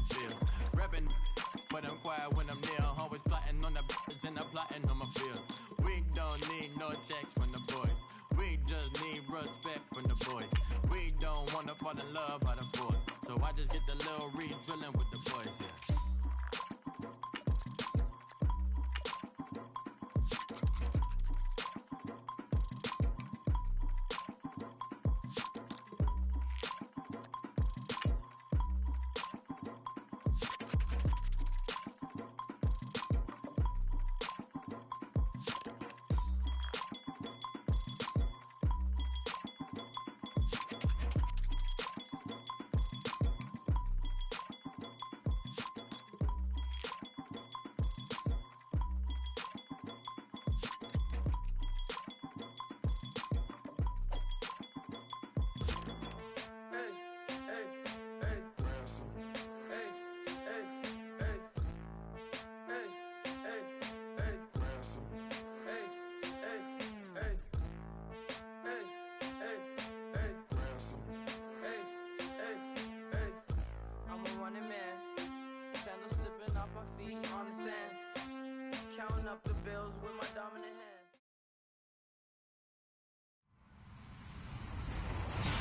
feels. Reppin', but I'm quiet when I'm near. Always plotting on the b****s and I'm plotting on my feels. We don't need no checks from the boys. We just need respect from the boys. We don't wanna fall in love by the force. So I just get the little re-drilling with the boys, yeah. Counting up the bills with my dominant hand.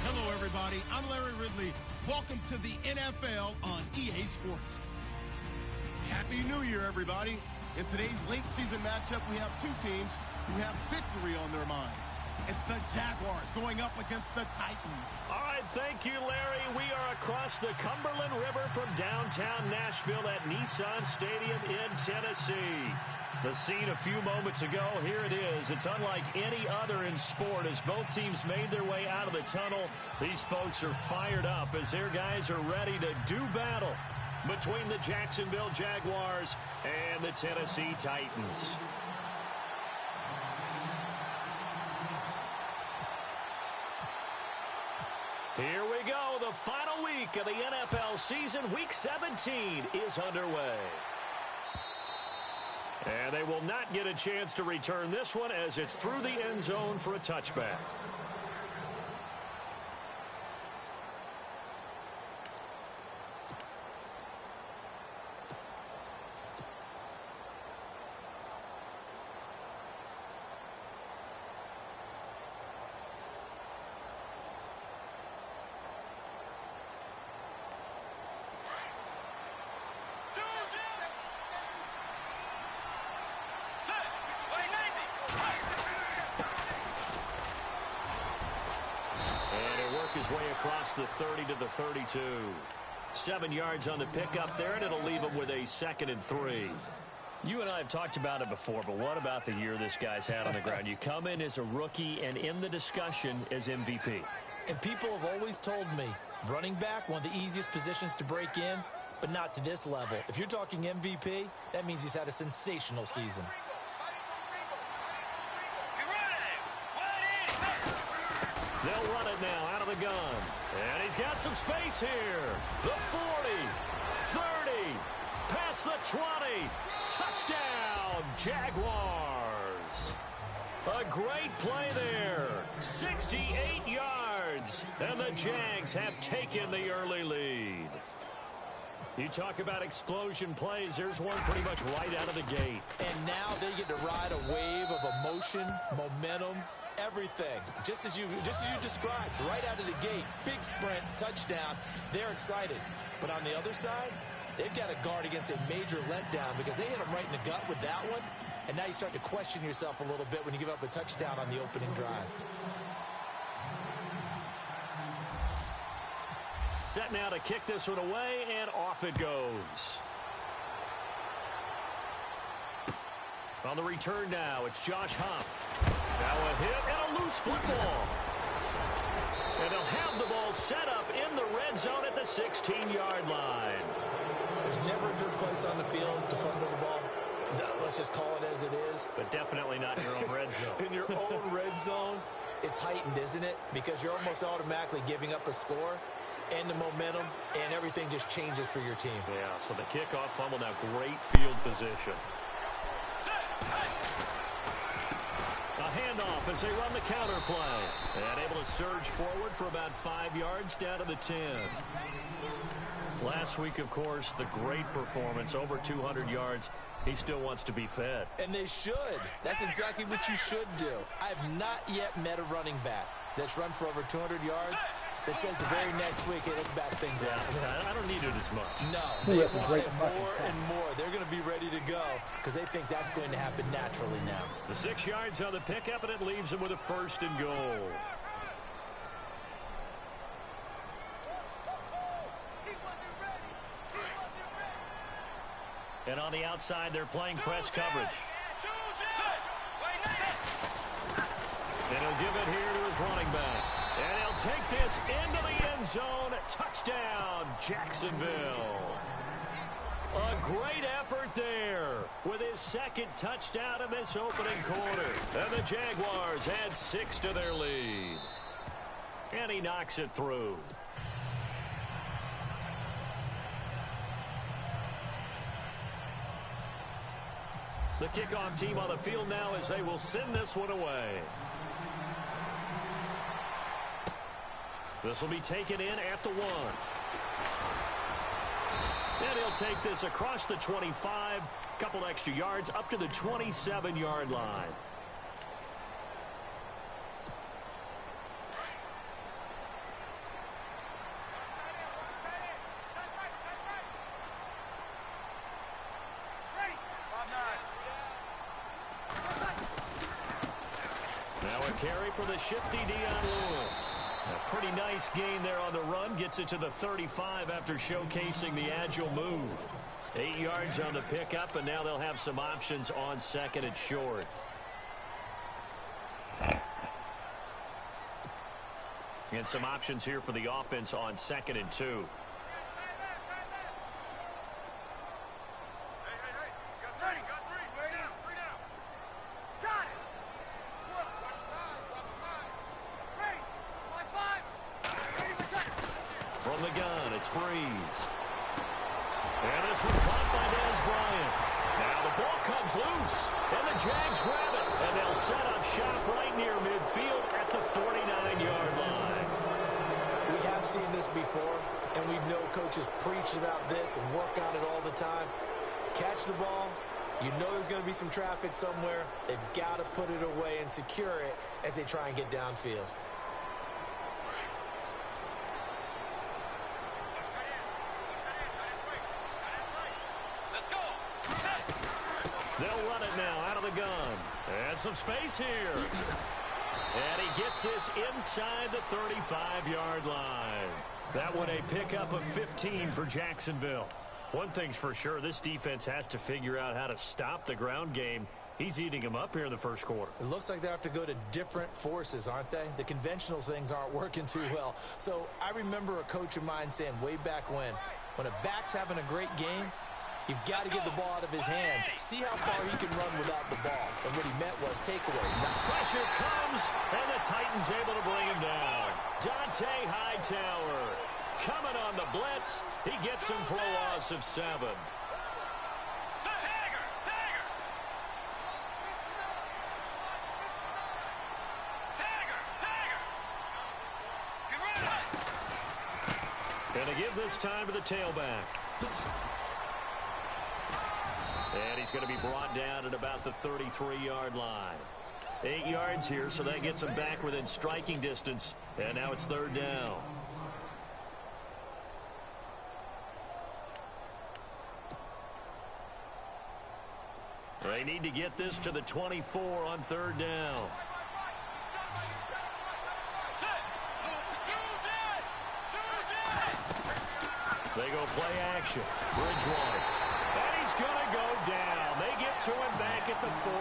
Hello, everybody. I'm Larry Ridley. Welcome to the NFL on EA Sports. Happy New Year, everybody. In today's late season matchup, we have two teams who have victory on their minds. It's the Jaguars going up against the Titans. All right, thank you, Larry. We are across the Cumberland River from downtown Nashville at Nissan Stadium in Tennessee. The scene a few moments ago, here it is. It's unlike any other in sport as both teams made their way out of the tunnel. These folks are fired up as their guys are ready to do battle between the Jacksonville Jaguars and the Tennessee Titans. Here we go. The final week of the NFL season. Week 17 is underway. And they will not get a chance to return this one as it's through the end zone for a touchback. His way across the 30 to the 32. 7 yards on the pickup there, and it'll leave him with a 2nd and 3. You and I have talked about it before, but what about the year this guy's had on the ground? You come in as a rookie and in the discussion as MVP. And people have always told me, running back, one of the easiest positions to break in, but not to this level. If you're talking MVP, that means he's had a sensational season. They'll run it now out of the gun. And he's got some space here. The 40, 30, past the 20. Touchdown, Jaguars. A great play there. 68 yards. And the Jags have taken the early lead. You talk about explosion plays. There's one pretty much right out of the gate. And now they get to ride a wave of emotion, momentum, everything, just as you described, right out of the gate. Big sprint, touchdown. They're excited. But on the other side, they've got to guard against a major letdown because they hit them right in the gut with that one. And now you start to question yourself a little bit when you give up a touchdown on the opening drive. Set now to kick this one away, and off it goes. On the return now, it's Josh Huff. Now a hit and a loose football. And they'll have the ball set up in the red zone at the 16-yard line. There's never a good place on the field to fumble the ball. Let's just call it as it is. But definitely not in your own red zone. In your own red zone, it's heightened, isn't it? Because you're almost automatically giving up a score and the momentum, and everything just changes for your team. Yeah, so the kickoff fumble, now great field position. A handoff as they run the counter play. And able to surge forward for about 5 yards down to the 10. Last week, of course, the great performance, over 200 yards. He still wants to be fed. And they should. That's exactly what you should do. I have not yet met a running back that's run for over 200 yards that says the very next week, hey, let's back things up. Yeah, I don't need it as much. No, they want it more and more. They're going to be ready to go because they think that's going to happen naturally now. The 6 yards on the pickup, and it leaves them with a 1st and goal. And on the outside, they're playing press coverage. And he'll give it here to his running back. And he'll take this into the end zone. Touchdown, Jacksonville. A great effort there with his 2nd touchdown in this opening quarter. And the Jaguars add 6 to their lead. And he knocks it through. The kickoff team on the field now as they will send this one away. This will be taken in at the 1. And he'll take this across the 25, couple extra yards up to the 27-yard line. Now a carry for the shifty Dion Lewis. A pretty nice gain there on the run. Gets it to the 35 after showcasing the agile move. 8 yards on the pickup, and now they'll have some options on 2nd and short. And some options here for the offense on 2nd and 2. From the gun, it's Breeze. And this one caught by Dez Bryant. Now the ball comes loose, and the Jags grab it. And they'll set up shop right near midfield at the 49-yard line. We have seen this before, and we know coaches preach about this and work on it all the time. Catch the ball. You know there's going to be some traffic somewhere. They've got to put it away and secure it as they try and get downfield. They'll run it now out of the gun. And some space here. And he gets this inside the 35-yard line. That one a pickup of 15 for Jacksonville. One thing's for sure, this defense has to figure out how to stop the ground game. He's eating them up here in the 1st quarter. It looks like they have to go to different forces, aren't they? The conventional things aren't working too well. So I remember a coach of mine saying way back when a back's having a great game, you've got to get the ball out of his hands. See how far he can run without the ball. And what he meant was takeaways. Pressure comes, and the Titans able to bring him down. Dante Hightower coming on the blitz. He gets him for a loss of 7. And to give this time to the tailback. And he's going to be brought down at about the 33-yard line. 8 yards here, so that gets him back within striking distance. And now it's 3rd down. They need to get this to the 24 on 3rd down. They go play action. Bridgewater. And he's going to go down. They get to him back at the 40.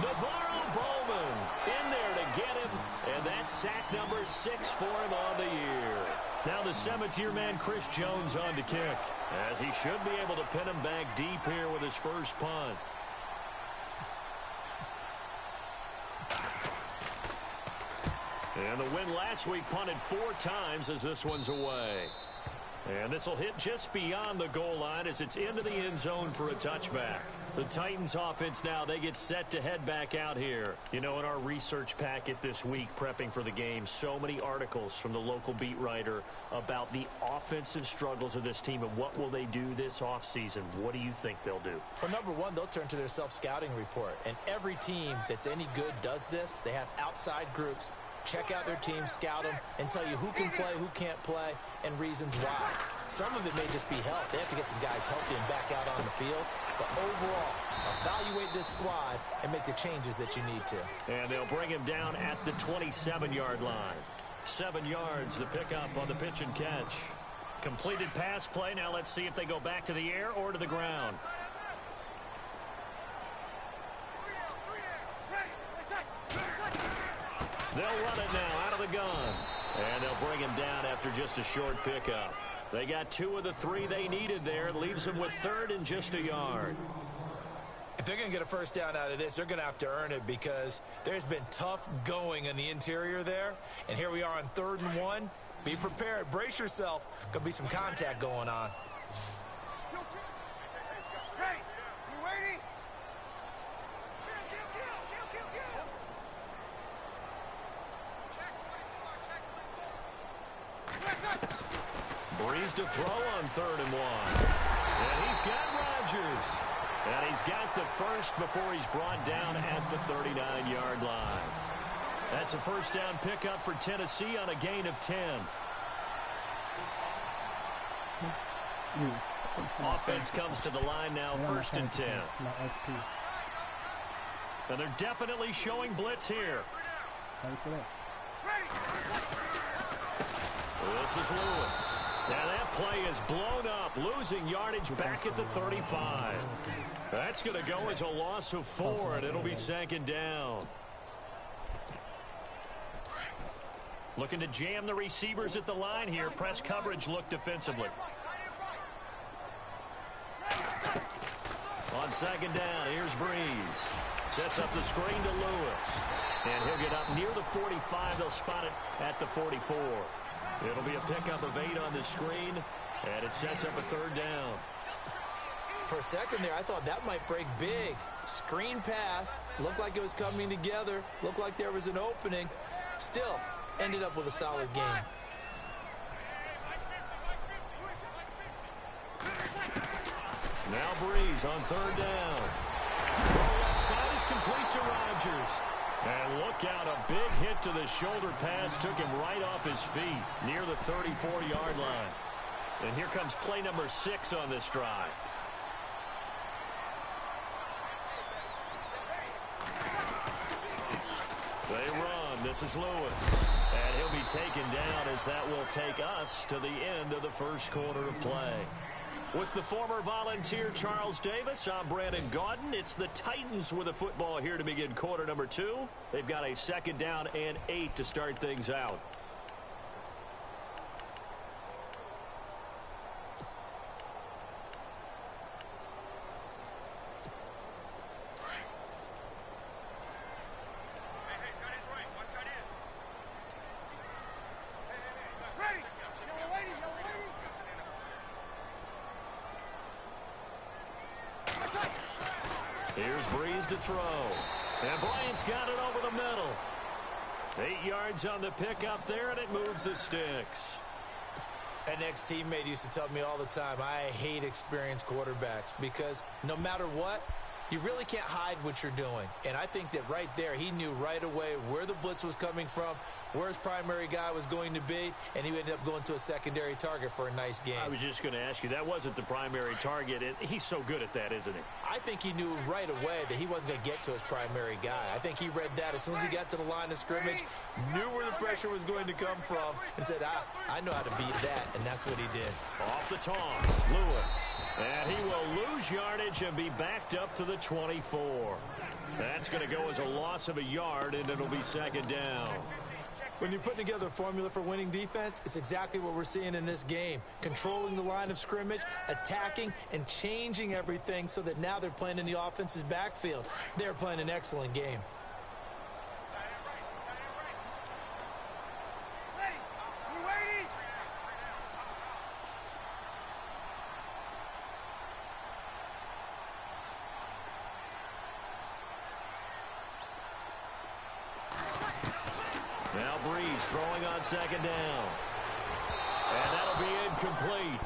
Navarro Bowman in there to get him. And that's sack number 6 for him on the year. Now the Cemeteer man, Chris Jones, on to kick. As he should be able to pin him back deep here with his first punt. And the win last week punted 4 times as this one's away. And this will hit just beyond the goal line as it's into the end zone for a touchback. The Titans offense now, they get set to head back out here. You know, in our research packet this week, prepping for the game, so many articles from the local beat writer about the offensive struggles of this team and what will they do this offseason. What do you think they'll do? Well, number one, they'll turn to their self-scouting report. And every team that's any good does this. They have outside groups. Check out their team, scout them, and tell you who can play, who can't play, and reasons why. Some of it may just be health. They have to get some guys healthy and back out on the field. But overall, evaluate this squad and make the changes that you need to. And they'll bring him down at the 27-yard line. 7 yards, the pickup on the pitch and catch. Completed pass play. Now let's see if they go back to the air or to the ground. They'll run it now out of the gun. And they'll bring him down after just a short pickup. They got 2 of the 3 they needed there. It leaves them with 3rd and just a yard. If they're going to get a first down out of this, they're going to have to earn it because there's been tough going in the interior there. And here we are on 3rd and 1. Be prepared. Brace yourself. Going to be some contact going on. Breeze to throw on 3rd and 1. And he's got Rodgers. And he's got the first before he's brought down at the 39-yard line. That's a first down pickup for Tennessee on a gain of 10. Offense comes to the line now, 1st and 10. And they're definitely showing blitz here. This is Lewis. Now that play is blown up, losing yardage back at the 35. That's going to go as a loss of 4, and it'll be 2nd down. Looking to jam the receivers at the line here. Press coverage look defensively. On 2nd down, here's Breeze. Sets up the screen to Lewis. And he'll get up near the 45. They'll spot it at the 44. It'll be a pickup of 8 on the screen, and it sets up a 3rd down. For a second there, I thought that might break big. Screen pass. Looked like it was coming together. Looked like there was an opening. Still, ended up with a solid game. Now Breeze on 3rd down. Throw left side is complete to Rodgers. And look out, a big hit to the shoulder pads took him right off his feet near the 34-yard line. And here comes play number 6 on this drive. They run. This is Lewis. And he'll be taken down as that will take us to the end of the first quarter of play. With the former Volunteer Charles Davis, I'm Brandon Gaudin. It's the Titans with the football here to begin quarter number 2. They've got a 2nd down and 8 to start things out. Here's Breeze to throw. And Bryant's got it over the middle. 8 yards on the pickup there, and it moves the sticks. An ex-teammate used to tell me all the time, I hate experienced quarterbacks because no matter what, you really can't hide what you're doing. And I think that right there, he knew right away where the blitz was coming from, where his primary guy was going to be, and he ended up going to a secondary target for a nice game. I was just going to ask you, that wasn't the primary target. He's so good at that, isn't he? I think he knew right away that he wasn't going to get to his primary guy. I think he read that as soon as he got to the line of scrimmage, knew where the pressure was going to come from, and said, I know how to beat that, and that's what he did. Off the toss, Lewis. And he will lose yardage and be backed up to the 24. That's going to go as a loss of a yard, and it'll be 2nd down. When you're putting together a formula for winning defense, it's exactly what we're seeing in this game. Controlling the line of scrimmage, attacking, and changing everything so that now they're playing in the offense's backfield. They're playing an excellent game. Now Breeze throwing on second down. And that'll be incomplete.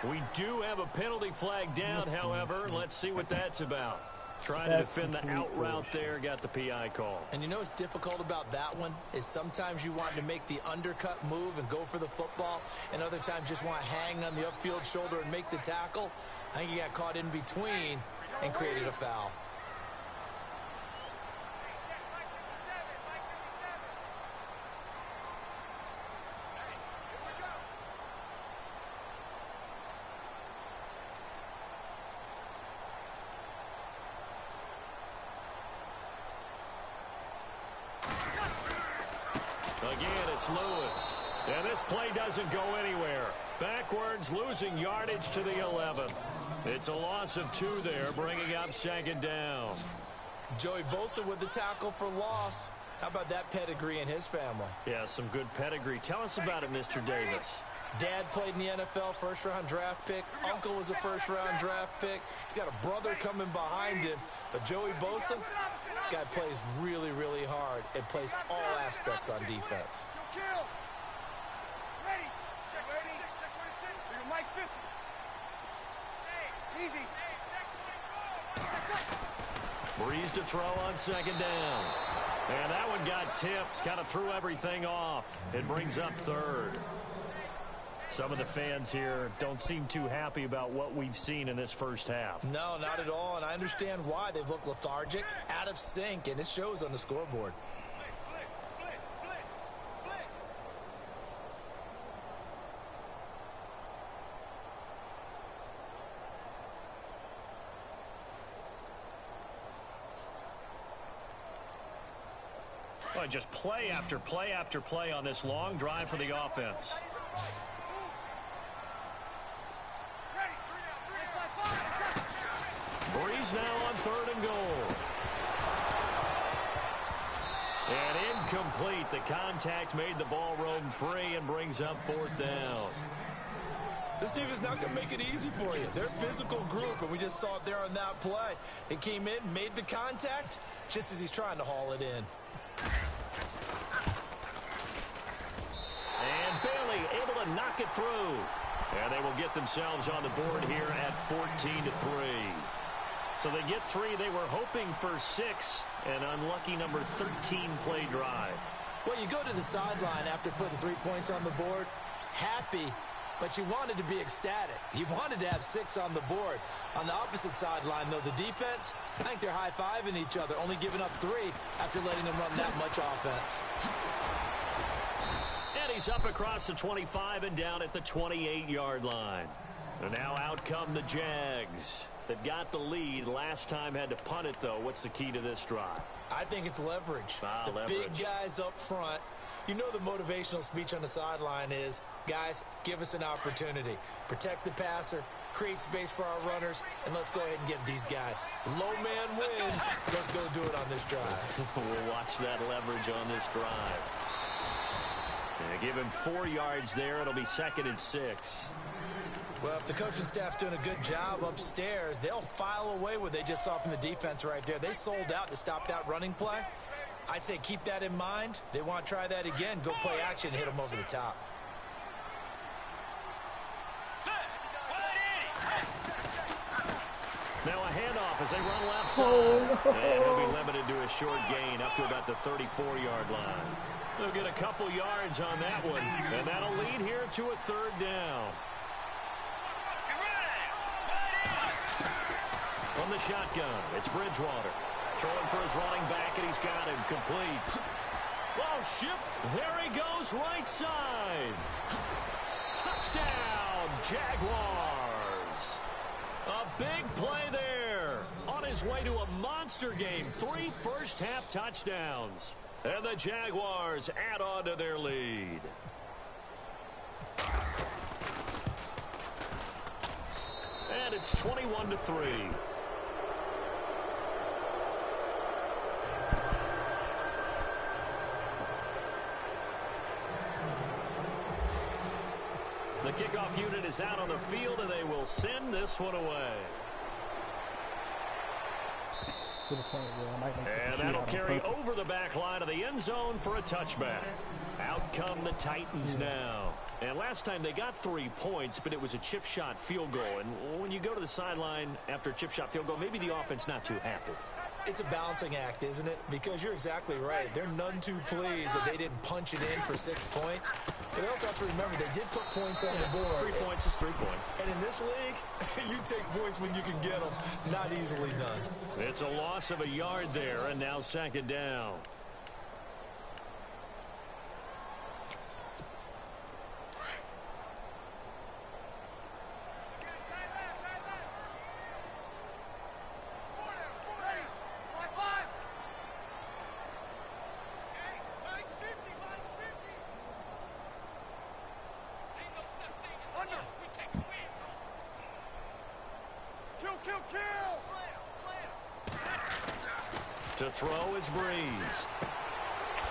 We do have a penalty flag down, however. Let's see what that's about. Trying to defend the out route there, got the PI call. And you know what's difficult about that one is sometimes you want to make the undercut move and go for the football, and other times just want to hang on the upfield shoulder and make the tackle. I think he got caught in between and created a foul. Again, it's Lewis. And this play doesn't go anywhere. Backwards, losing yardage to the 11. It's a loss of 2 there, bringing up second down. Joey Bosa with the tackle for loss. How about that pedigree in his family? Yeah, some good pedigree. Tell us about it, Mr. Davis. Dad played in the NFL, first-round draft pick. Uncle was a first-round draft pick. He's got a brother coming behind him. But Joey Bosa, guy plays really, really hard and plays all aspects on defense. Breeze to throw on second down. And that one got tipped. Kind of threw everything off. It brings up third. Some of the fans here don't seem too happy about what we've seen in this first half. No, not at all, and I understand why. They've looked lethargic, out of sync, and it shows on the scoreboard. Well, just play after play after play on this long drive for the offense. Breeze now on 3rd and goal. And incomplete. The contact made the ball roam free and brings up 4th down. This team is not going to make it easy for you. They're a physical group, and we just saw it there on that play. It came in, made the contact, just as he's trying to haul it in. And Bailey able to knock it through. And they will get themselves on the board here at 14-3. So they get 3. They were hoping for 6. An unlucky number 13 play drive. Well, you go to the sideline after putting 3 points on the board, happy, but you wanted to be ecstatic. You wanted to have 6 on the board. On the opposite sideline, though, the defense, I think they're high-fiving each other, only giving up 3 after letting them run that much offense. And he's up across the 25 and down at the 28-yard line. And now out come the Jags. They've got the lead. Last time had to punt it, though. What's the key to this drive? I think it's leverage. The leverage. Big guys up front. You know the motivational speech on the sideline is, guys, give us an opportunity. Protect the passer, create space for our runners, and let's go ahead and get these guys. Low man wins. Let's go do it on this drive. We'll watch that leverage on this drive. And give him 4 yards there. It'll be 2nd and 6. Well, if the coaching staff's doing a good job upstairs, they'll file away what they just saw from the defense right there. They sold out to stop that running play. I'd say keep that in mind. They want to try that again. Go play action and hit them over the top. Now a handoff as they run left side. And he'll be limited to a short gain up to about the 34-yard line. They'll get a couple yards on that one. And that'll lead here to a 3rd down. From the shotgun, it's Bridgewater. Throwing for his running back, and he's got him complete. Oh, shift. There he goes, right side. Touchdown, Jaguars. A big play there. On his way to a monster game. 3 first-half touchdowns. And the Jaguars add on to their lead. And it's 21-3. The kickoff unit is out on the field, and they will send this one away. to the point where I might make this And that'll carry over the back line of the end zone for a touchback. Out come the Titans now. And last time they got 3 points, but it was a chip shot field goal. And when you go to the sideline after a chip shot field goal, maybe the offense not too happy. It's a balancing act, isn't it? Because you're exactly right. They're none too pleased that they didn't punch it in for 6 points. But they also have to remember they did put points on the board. 3 points is 3 points. And in this league, you take points when you can get them. Not easily done. It's a loss of a yard there, and now second down. To throw is Breeze.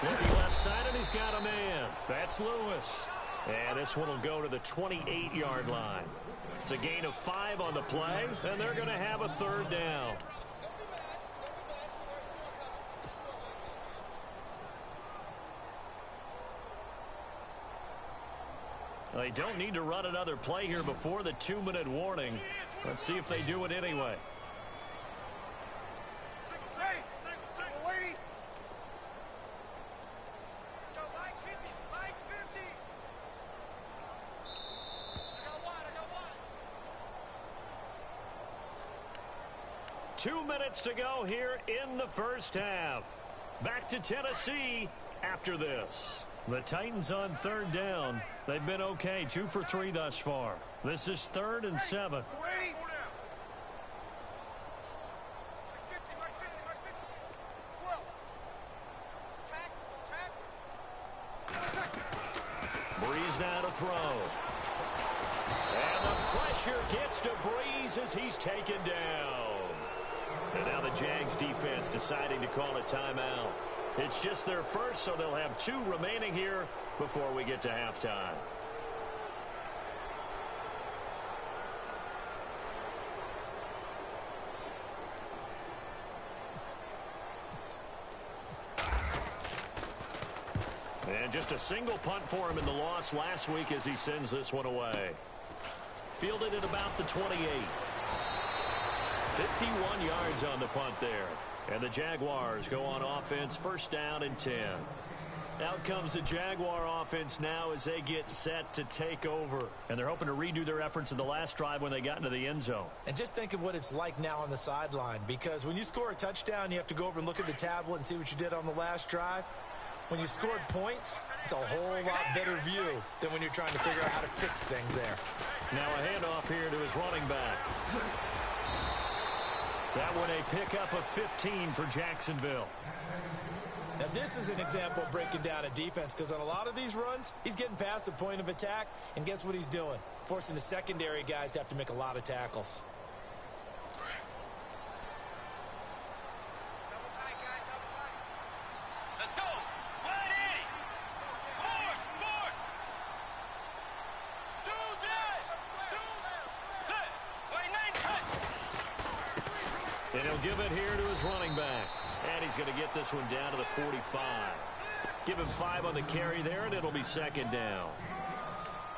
Looking left side, and he's got a man. That's Lewis. And this one will go to the 28-yard line. It's a gain of 5 on the play, and they're going to have a third down. They don't need to run another play here before the 2-minute warning. Let's see if they do it anyway. Two minutes to go here in the first half. Back to Tennessee after this. The Titans on third down. They've been okay, 2 for 3 thus far. This is 3rd and 7. Breeze now to throw. And the pressure gets to Breeze as he's taken down. And now the Jags defense deciding to call a timeout. It's just their first, so they'll have 2 remaining here before we get to halftime. And just a single punt for him in the loss last week as he sends this one away. Fielded at about the 28. 51 yards on the punt there. And the Jaguars go on offense, first down and 10. Out comes the Jaguar offense now as they get set to take over. And they're hoping to redo their efforts in the last drive when they got into the end zone. And just think of what it's like now on the sideline. Because when you score a touchdown, you have to go over and look at the tablet and see what you did on the last drive. When you scored points, it's a whole lot better view than when you're trying to figure out how to fix things there. Now a handoff here to his running back. That one a pickup of 15 for Jacksonville. Now this is an example of breaking down a defense, because on a lot of these runs, he's getting past the point of attack, and guess what he's doing? Forcing the secondary guys to have to make a lot of tackles. And he'll give it here to his running back. And he's going to get this one down to the 45. Give him 5 on the carry there, and it'll be second down.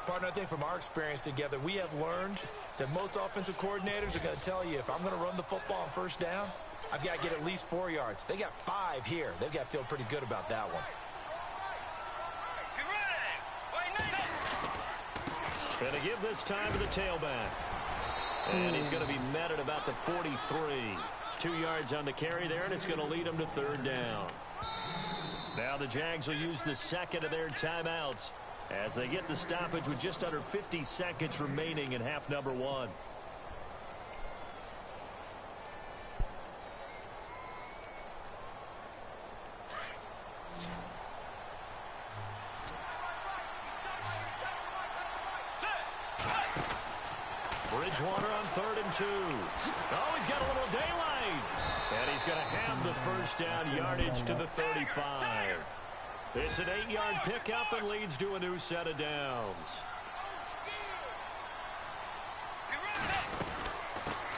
Partner, I think from our experience together, we have learned that most offensive coordinators are going to tell you, if I'm going to run the football on first down, I've got to get at least 4 yards. They got 5 here. They've got to feel pretty good about that one. Going to give this time to the tailback. And he's going to be met at about the 43. 2 yards on the carry there, and it's going to lead him to third down. Now the Jags will use the second of their timeouts as they get the stoppage with just under 50 seconds remaining in half number 1. Bridgewater on 3rd and 2. Oh, he's got a little daylight. And he's going to have the first down yardage to the 35. It's an 8-yard pickup and leads to a new set of downs.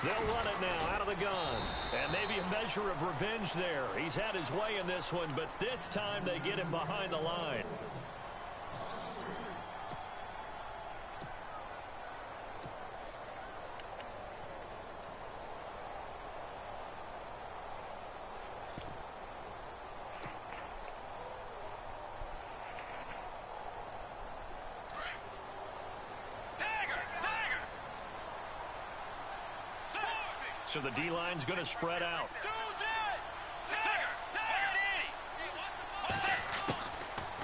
They'll run it now out of the gun. And maybe a measure of revenge there. He's had his way in this one, but this time they get him behind the line. So the D-line's going to spread out.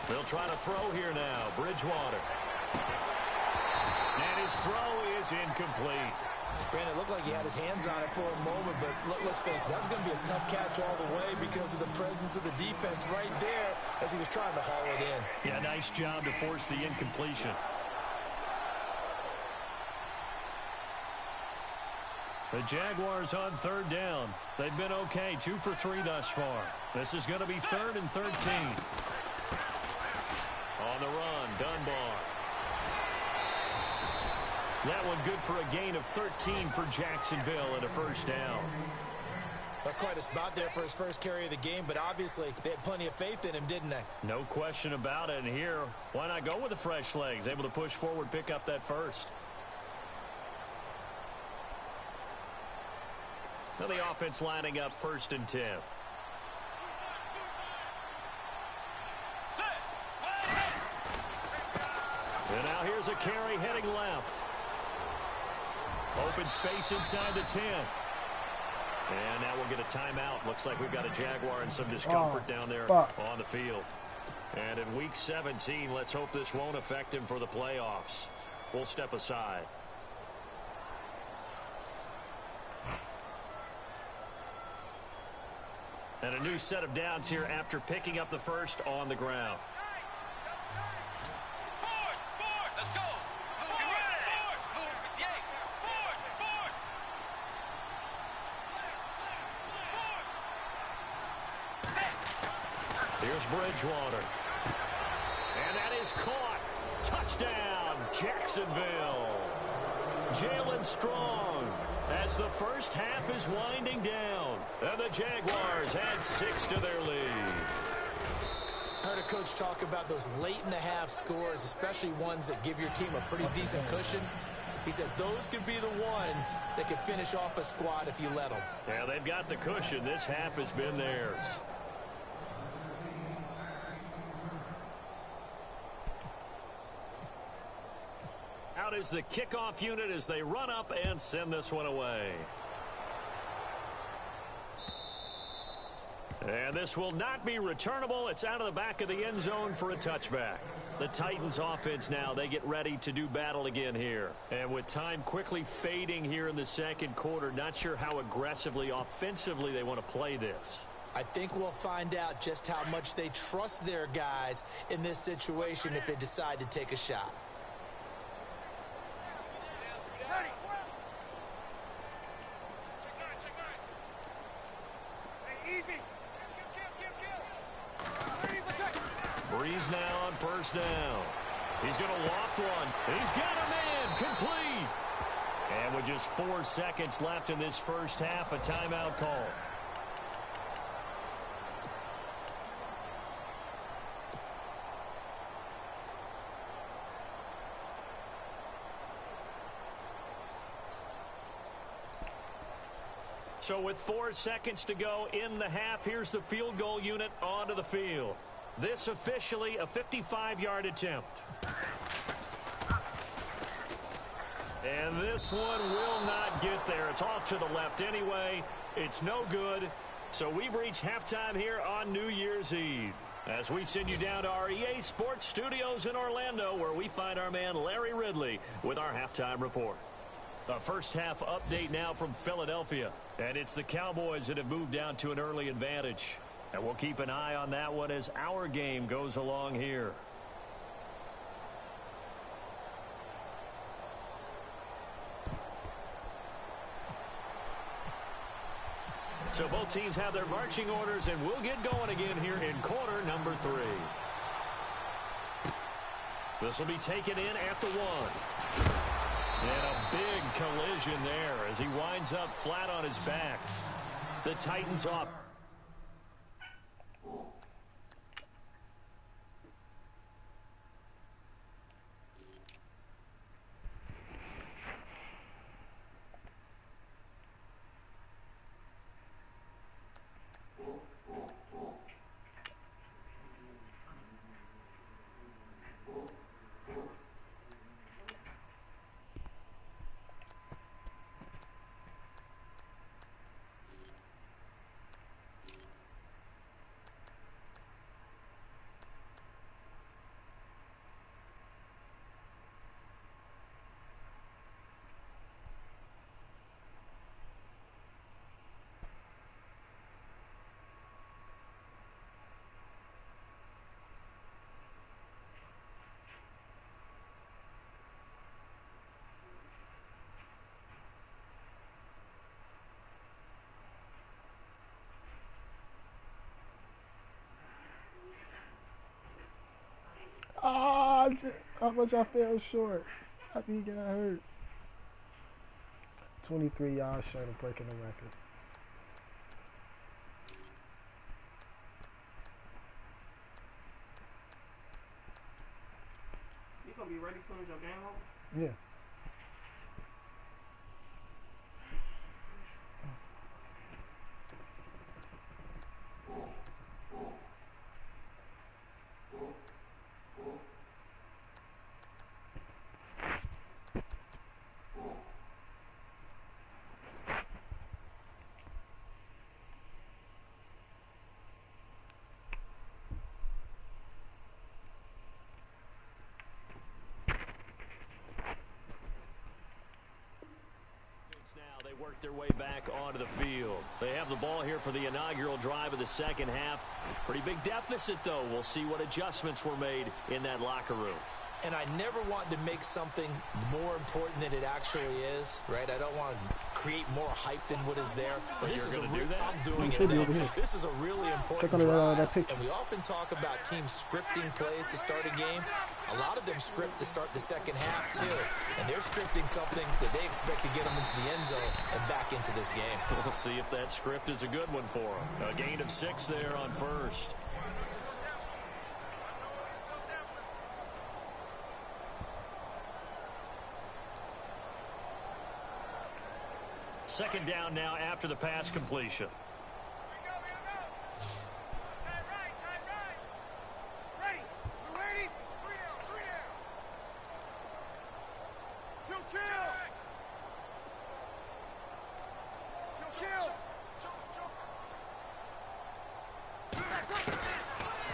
They'll try to throw here now. Bridgewater. And his throw is incomplete. Brandon, it looked like he had his hands on it for a moment, but let's face it, that was going to be a tough catch all the way because of the presence of the defense right there as he was trying to haul it in. Yeah, nice job to force the incompletion. The Jaguars on third down. They've been okay, 2 for 3 thus far. This is going to be 3rd and 13. On the run, Dunbar. That one good for a gain of 13 for Jacksonville and a first down. That's quite a spot there for his first carry of the game, but obviously they had plenty of faith in him, didn't they? No question about it. And here, why not go with the fresh legs? Able to push forward, pick up that first. Now the offense lining up 1st and 10. And now here's a carry heading left. Open space inside the 10. And now we'll get a timeout. Looks like we've got a Jaguar and some discomfort down there on the field. And in Week 17, let's hope this won't affect him for the playoffs. We'll step aside. And a new set of downs here after picking up the first on the ground. Let's go. Here's Bridgewater. And that is caught. Touchdown, Jacksonville. Jalen Strong as the first half is winding down. And the Jaguars add 6 to their lead. I heard a coach talk about those late-in-the-half scores, especially ones that give your team a pretty decent cushion. He said those could be the ones that could finish off a squad if you let them. Yeah, they've got the cushion. This half has been theirs. Out is the kickoff unit as they run up and send this one away. And this will not be returnable. It's out of the back of the end zone for a touchback. The Titans offense now, they get ready to do battle again here. And with time quickly fading here in the second quarter, not sure how aggressively, offensively they want to play this. I think we'll find out just how much they trust their guys in this situation if they decide to take a shot. Breeze now on first down. He's going to loft one. He's got a man complete. And with just 4 seconds left in this first half, a timeout call. So with 4 seconds to go in the half, here's the field goal unit onto the field. This officially a 55-yard attempt. And this one will not get there. It's off to the left anyway. It's no good. So we've reached halftime here on New Year's Eve. As we send you down to our EA Sports Studios in Orlando, where we find our man Larry Ridley with our halftime report. A first half update now from Philadelphia. And it's the Cowboys that have moved down to an early advantage. And we'll keep an eye on that one as our game goes along here. So both teams have their marching orders, and we'll get going again here in quarter number 3. This will be taken in at the 1. And a big collision there as he winds up flat on his back. The Titans off. How much I fell short? I think he got hurt. 23 yards short of breaking the record. You gonna be ready as soon as your game over? Yeah. Now they work their way back onto the field. They have the ball here for the inaugural drive of the second half. Pretty big deficit, though. We'll see what adjustments were made in that locker room. And I never want to make something more important than it actually is, right? I don't want to create more hype than what is there. But this is I'm doing it now. This is a really important drive. And we often talk about teams scripting plays to start a game. A lot of them script to start the second half, too. And they're scripting something that they expect to get them into the end zone and back into this game. We'll see if that script is a good one for them. A gain of 6 there on first. Second down now after the pass completion.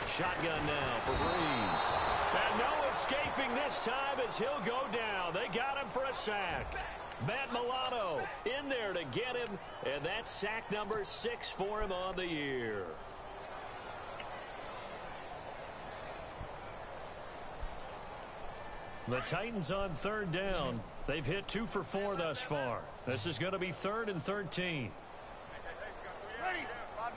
Shotgun now for Breeze. And no escaping this time as he'll go down. They got him for a sack. Matt Milano in there to get him, and that's sack number 6 for him on the year. The Titans on third down. They've hit 2 for 4 thus far. This is going to be 3rd and 13. Ready? 5-9.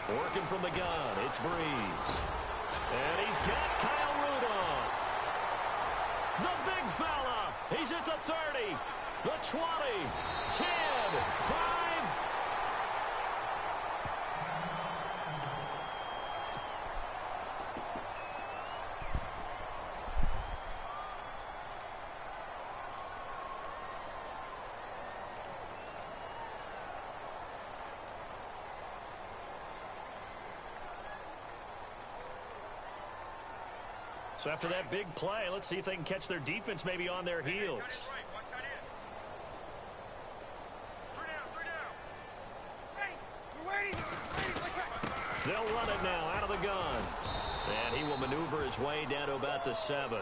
Working from the gun, it's Breeze. And he's got Kyle Rudolph. The big fella. He's at the 30, the 20, 10, 5. So after that big play, let's see if they can catch their defense maybe on their heels. They'll run it now out of the gun. And he will maneuver his way down to about the 7.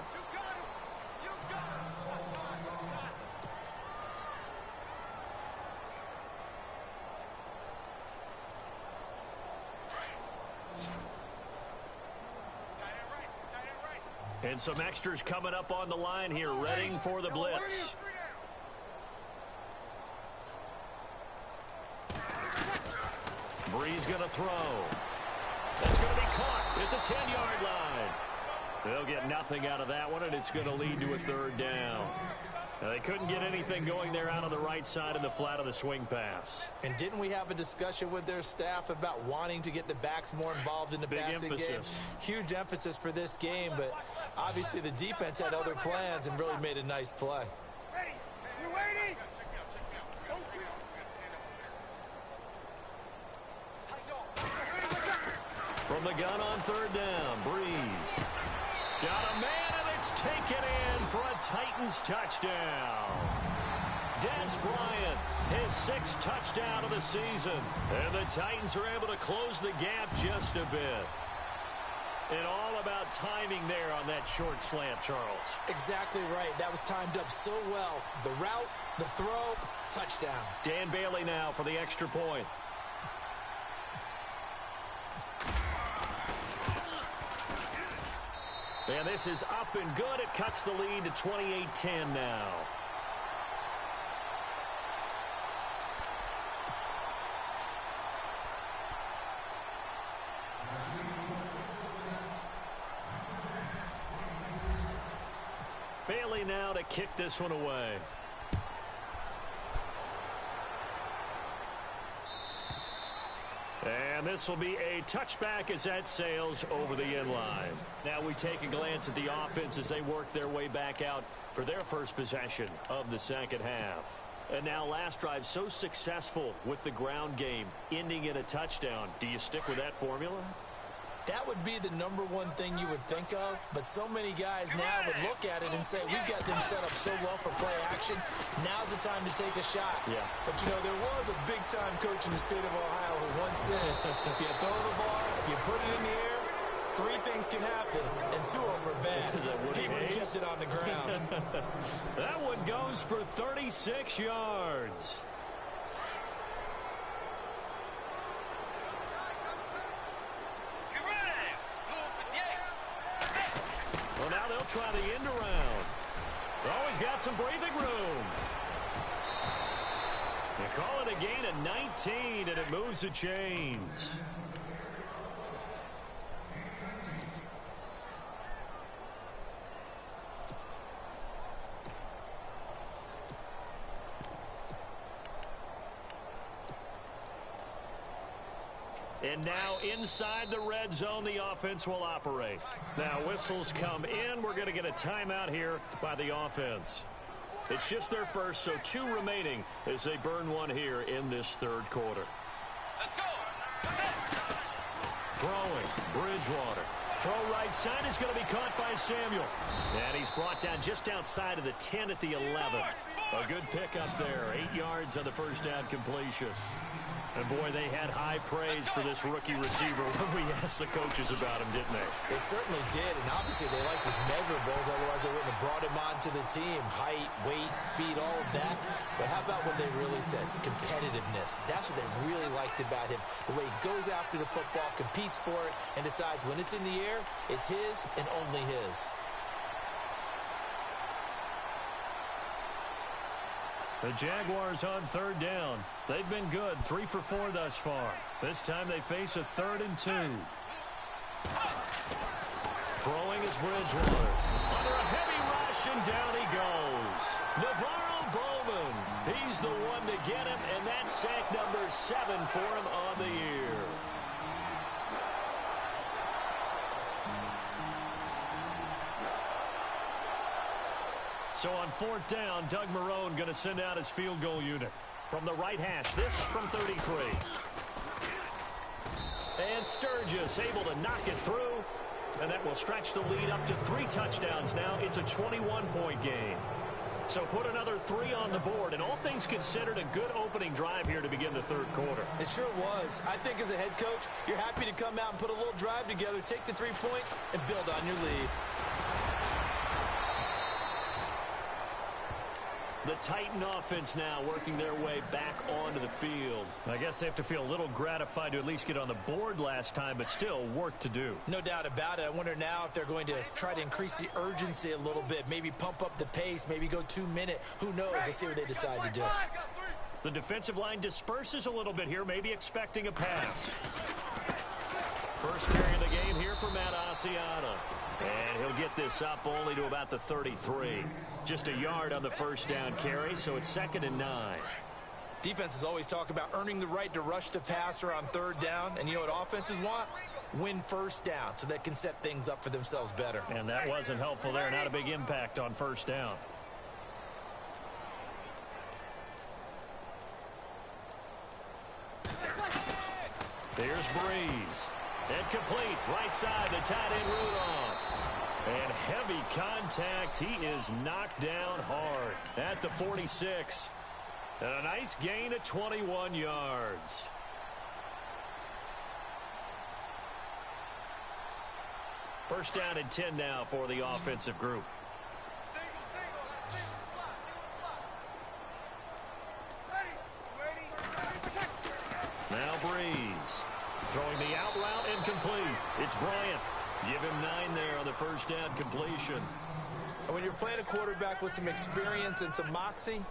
And some extras coming up on the line here, readying for the blitz. Bree's going to throw. That's going to be caught at the 10-yard line. They'll get nothing out of that one, and it's going to lead to a third down. Now, they couldn't get anything going there out on the right side in the flat of the swing pass. And didn't we have a discussion with their staff about wanting to get the backs more involved in the passing game? Huge emphasis for this game, but obviously the defense had other plans and really made a nice play. Ready? You waiting? From the gun on third down, Breeze. Got a man, and it's taken in for a Titans touchdown. Des Bryant, his 6th touchdown of the season. And the Titans are able to close the gap just a bit. And all about timing there on that short slant, Charles. Exactly right. That was timed up so well. The route, the throw, touchdown. Dan Bailey now for the extra point. And this is up and good. It cuts the lead to 28-10 now. Bailey now to kick this one away. And this will be a touchback as that sails over the end line. Now we take a glance at the offense as they work their way back out for their first possession of the second half. And now last drive so successful with the ground game, ending in a touchdown. Do you stick with that formula? That would be the #1 thing you would think of, but so many guys now would look at it and say, we've got them set up so well for play action. Now's the time to take a shot. Yeah. But, you know, there was a big-time coach in the state of Ohio who once said, if you throw the ball, if you put it in the air, 3 things can happen, and 2 of them are bad. He would have kept it on the ground. That one goes for 36 yards. Well, now they'll try the end around. Oh, he's got some breathing room. They call it a gain of 19, and it moves the chains. And now inside the red zone, the offense will operate. Now whistles come in. We're going to get a timeout here by the offense. It's just their first, so 2 remaining as they burn one here in this third quarter. Let's go. Throwing, Bridgewater. Throw right side is going to be caught by Samuel. And he's brought down just outside of the 10 at the 11. A good pickup there. 8 yards on the first down completion. And, boy, they had high praise for this rookie receiver when we asked the coaches about him, didn't they? They certainly did, and obviously they liked his measurables, otherwise they wouldn't have brought him onto the team. Height, weight, speed, all of that. But how about what they really said? Competitiveness. That's what they really liked about him. The way he goes after the football, competes for it, and decides when it's in the air, it's his and only his. The Jaguars on third down. They've been good, 3 for 4 thus far. This time they face a 3rd and 2. Throwing is Bridgewater. Under a heavy rush, and down he goes. Navarro Bowman. He's the one to get him, and that's sack number 7 for him on the year. So on 4th down, Doug Marrone going to send out his field goal unit. From the right hash, this from 33. And Sturgis able to knock it through. And that will stretch the lead up to 3 touchdowns now. It's a 21-point game. So put another 3 on the board. And all things considered, a good opening drive here to begin the third quarter. It sure was. I think as a head coach, you're happy to come out and put a little drive together, take the 3 points, and build on your lead. The Titan offense now working their way back onto the field. I guess they have to feel a little gratified to at least get on the board last time, but still work to do. No doubt about it. I wonder now if they're going to try to increase the urgency a little bit, maybe pump up the pace, maybe go 2-minute. Who knows? Let's see what they decide to do. The defensive line disperses a little bit here, maybe expecting a pass. First carry of the game here for Matt Asiata. And he'll get this up only to about the 33. Just a yard on the first down carry, so it's 2nd and 9. Defenses always talk about earning the right to rush the passer on 3rd down. And you know what offenses want? Win first down so they can set things up for themselves better. And that wasn't helpful there. Not a big impact on 1st down. Here's Breeze. Incomplete. Right side, the tight end Rudolph. And heavy contact. He is knocked down hard at the 46. And a nice gain of 21 yards. First down and 10 now for the offensive group. Now Breeze. Throwing the out route incomplete. It's Bryant. Give him 9 there on the first down completion. And when you're playing a quarterback with some experience and some moxie,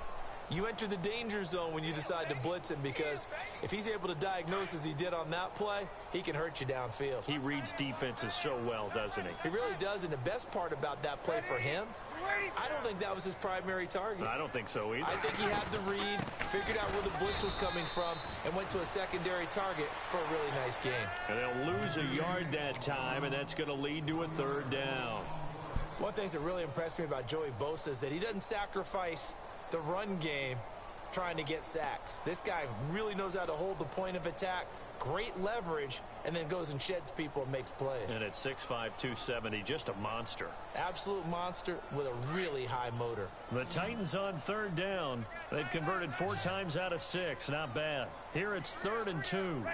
you enter the danger zone when you decide to blitz him, because if he's able to diagnose as he did on that play, he can hurt you downfield. He reads defenses so well, doesn't he? He really does, and the best part about that play for him, I don't think that was his primary target. I don't think so either. I think he had the read, figured out where the blitz was coming from, and went to a secondary target for a really nice game. And they'll lose a yard that time, and that's going to lead to a 3rd down. One of the things that really impressed me about Joey Bosa is that he doesn't sacrifice the run game trying to get sacks. This guy really knows how to hold the point of attack, great leverage, and then goes and sheds people and makes plays. And at 6'5", 270, just a monster. Absolute monster with a really high motor. The Titans on 3rd down. They've converted 4 times out of 6. Not bad. Here it's 3rd and 2. And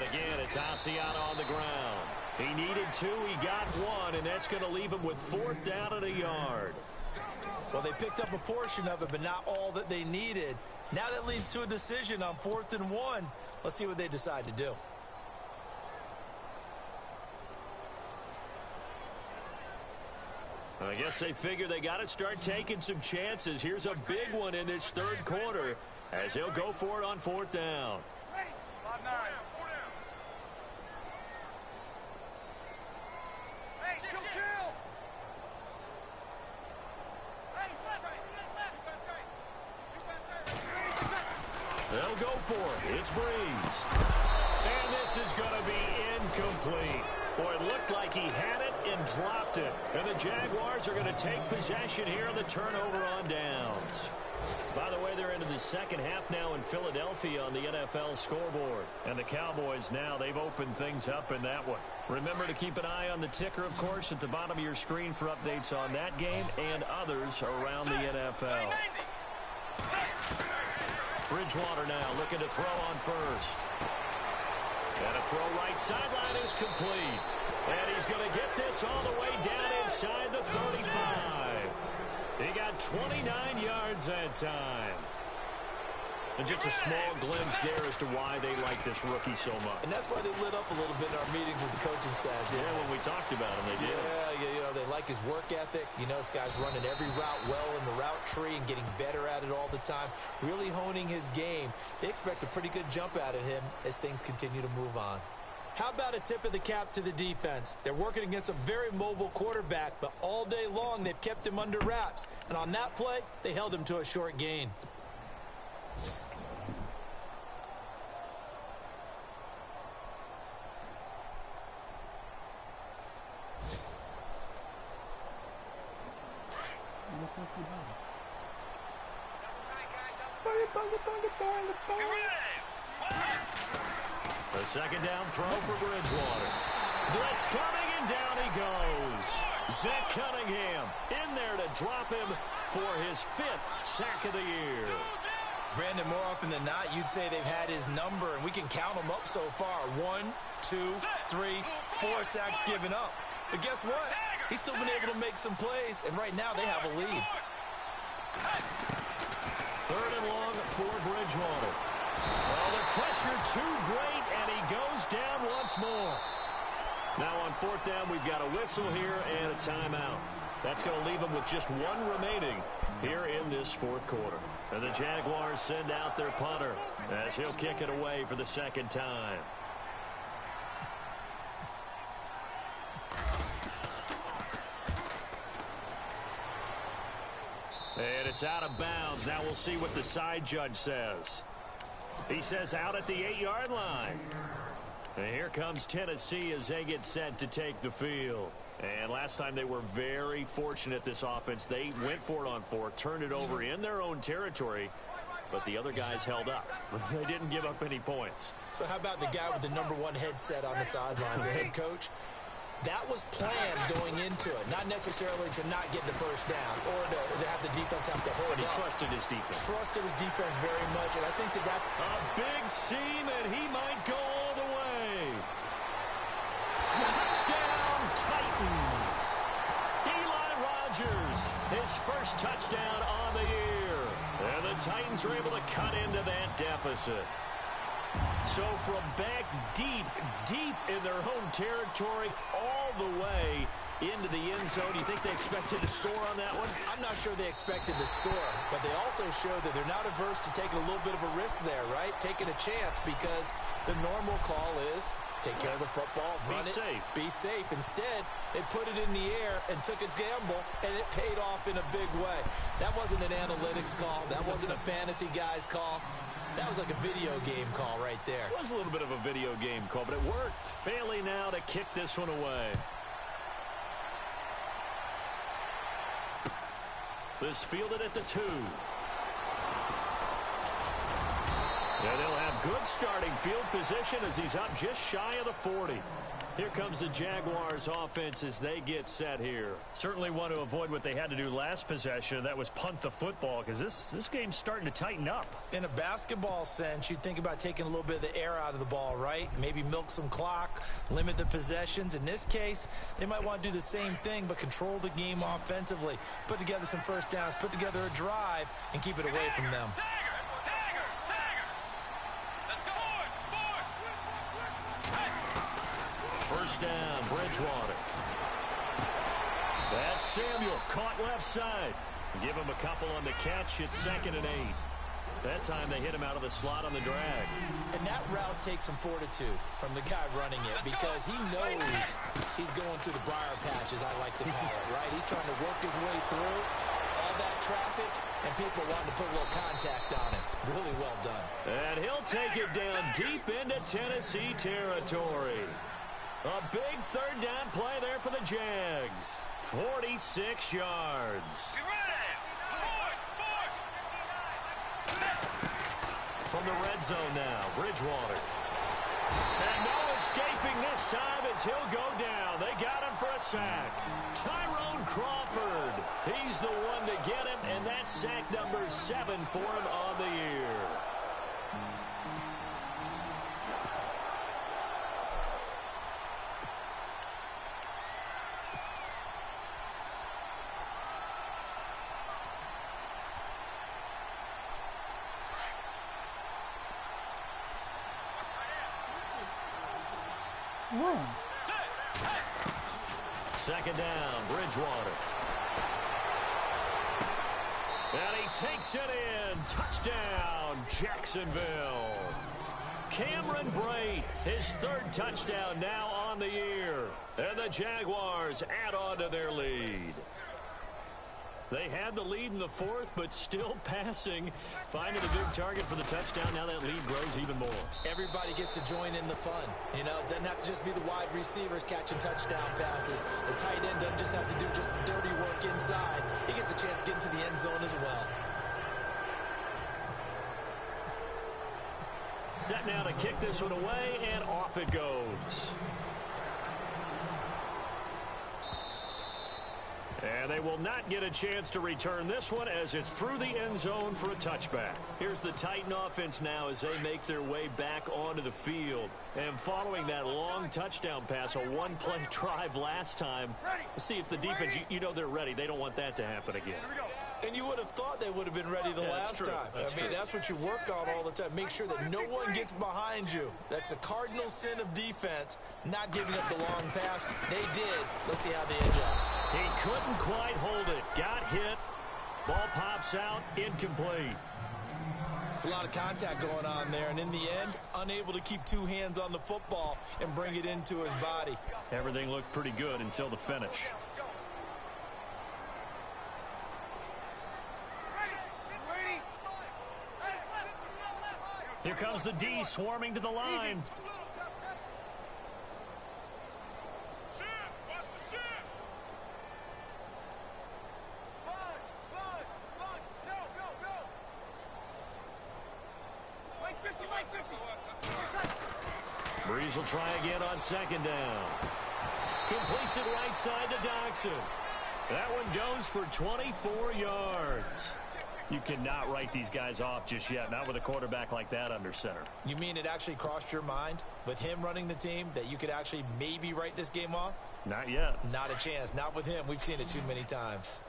again, it's Asiata on the ground. He needed 2. He got 1, and that's going to leave him with 4th down and a yard. Well, they picked up a portion of it, but not all that they needed. Now that leads to a decision on 4th and 1. Let's see what they decide to do. I guess they figure they got to start taking some chances. Here's a big one in this 3rd quarter as he'll go for it on 4th down. They'll go for it. It's Breeze. And this is going to be incomplete. Boy, it looked like he had it and dropped it. And the Jaguars are going to take possession here on the turnover on downs. By the way, they're into the 2nd half now in Philadelphia on the NFL scoreboard. And the Cowboys now, they've opened things up in that one. Remember to keep an eye on the ticker, of course, at the bottom of your screen for updates on that game and others around the NFL. Bridgewater now looking to throw on first. And a throw right sideline is complete. And he's going to get this all the way down inside the 35. He got 29 yards that time. And just a small glimpse there as to why they like this rookie so much. And that's why they lit up a little bit in our meetings with the coaching staff. Yeah, when we talked about him, they did. Yeah, you know, they like his work ethic. You know, this guy's running every route well in the route tree and getting better at it all the time, really honing his game. They expect a pretty good jump out of him as things continue to move on. How about a tip of the cap to the defense? They're working against a very mobile quarterback, but all day long they've kept him under wraps. And on that play, they held him to a short gain. The 2nd down throw for Bridgewater. Blitz coming, and down he goes. Zach Cunningham in there to drop him for his 5th sack of the year. Brandon, more often than not, you'd say they've had his number, and we can count them up so far. 1, 2, 3, 4 sacks given up. But guess what? He's still been able to make some plays, and right now they have a lead. 3rd and long for Bridgewater. Well, the pressure too great, and he goes down once more. Now on 4th down, we've got a whistle here and a timeout. That's going to leave him with just 1 remaining here in this 4th quarter. And the Jaguars send out their punter as he'll kick it away for the second time. And it's out of bounds. Now we'll see what the side judge says. He says out at the 8-yard line. And here comes Tennessee as they get set to take the field. And last time they were very fortunate, this offense. They went for it on 4, turned it over in their own territory, but the other guys held up. They didn't give up any points. So how about the guy with the #1 headset on the sidelines, the head coach? That was planned going into it, not necessarily to not get the first down or to have the defense have to hold But he up. trusted his defense. Trusted his defense very much, and I think that A big seam, and he might go all the way. Touchdown, Titans. Eli Rogers, his first touchdown on the year. And the Titans are able to cut into that deficit. So from back deep in their own territory, all the way into the end zone, you think they expected to score on that one? I'm not sure they expected to score, but they also showed that they're not averse to taking a little bit of a risk there, right? Taking a chance, because the normal call is take care of the football, run it, be safe. Instead, they put it in the air and took a gamble, and it paid off in a big way. That wasn't an analytics call. That wasn't a fantasy guy's call. That was like a video game call right there. It was a little bit of a video game call, but it worked. Bailey now to kick this one away. This fielded at the 2. And they'll have good starting field position as he's up just shy of the 40. Here comes the Jaguars offense as they get set here. Certainly want to avoid what they had to do last possession. That was punt the football, because this game's starting to tighten up. In a basketball sense, you think about taking a little bit of the air out of the ball, right? Maybe milk some clock, limit the possessions. In this case, they might want to do the same thing, but control the game offensively. Put together some first downs, put together a drive, and keep it away from them. First down, Bridgewater. That's Samuel, caught left side. Give him a couple on the catch. It's 2nd and 8. That time they hit him out of the slot on the drag. And that route takes some fortitude from the guy running it, because he knows he's going through the briar patch, as I like to call it, right? He's trying to work his way through all that traffic, and people wanting to put a little contact on him. Really well done. And he'll take it down deep into Tennessee territory. A big 3rd down play there for the Jags. 46 yards. From the red zone now, Bridgewater. And no escaping this time as he'll go down. They got him for a sack. Tyrone Crawford. He's the one to get him, and that's sack number 7 for him on the year. Whoa. 2nd down, Bridgewater. And he takes it in. Touchdown, Jacksonville. Cameron Brate, his 3rd touchdown now on the year. And the Jaguars add on to their lead. They had the lead in the 4th, but still passing. Finding a big target for the touchdown. Now that lead grows even more. Everybody gets to join in the fun. You know, it doesn't have to just be the wide receivers catching touchdown passes. The tight end doesn't just have to do just the dirty work inside. He gets a chance to get into the end zone as well. Set now to kick this one away, and off it goes. And they will not get a chance to return this one as it's through the end zone for a touchback. Here's the Titan offense now as they make their way back onto the field. And following that long touchdown pass, a one-play drive last time, let's see if the defense, you know they're ready. They don't want that to happen again. And you would have thought they would have been ready the last time. That's what you work on all the time. Make sure that no one gets behind you. That's the cardinal sin of defense, not giving up the long pass. They did. Let's see how they adjust. He couldn't quite hold it. Got hit. Ball pops out, incomplete. It's a lot of contact going on there, and in the end, unable to keep two hands on the football and bring it into his body. Everything looked pretty good until the finish. Here comes the D swarming to the line. Breeze will try again on second down. Completes it right side to Doxson. That one goes for 24 yards. You cannot write these guys off just yet, not with a quarterback like that under center. You mean it actually crossed your mind with him running the team that you could actually maybe write this game off? Not yet. Not a chance. Not with him. We've seen it too many times.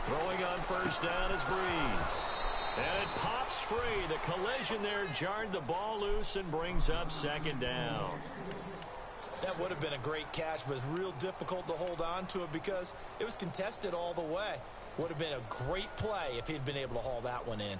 Throwing on first down is Breeze. And it pops free. The collision there jarred the ball loose and brings up second down. That would have been a great catch, but it's real difficult to hold on to it because it was contested all the way. Would have been a great play if he'd been able to haul that one in.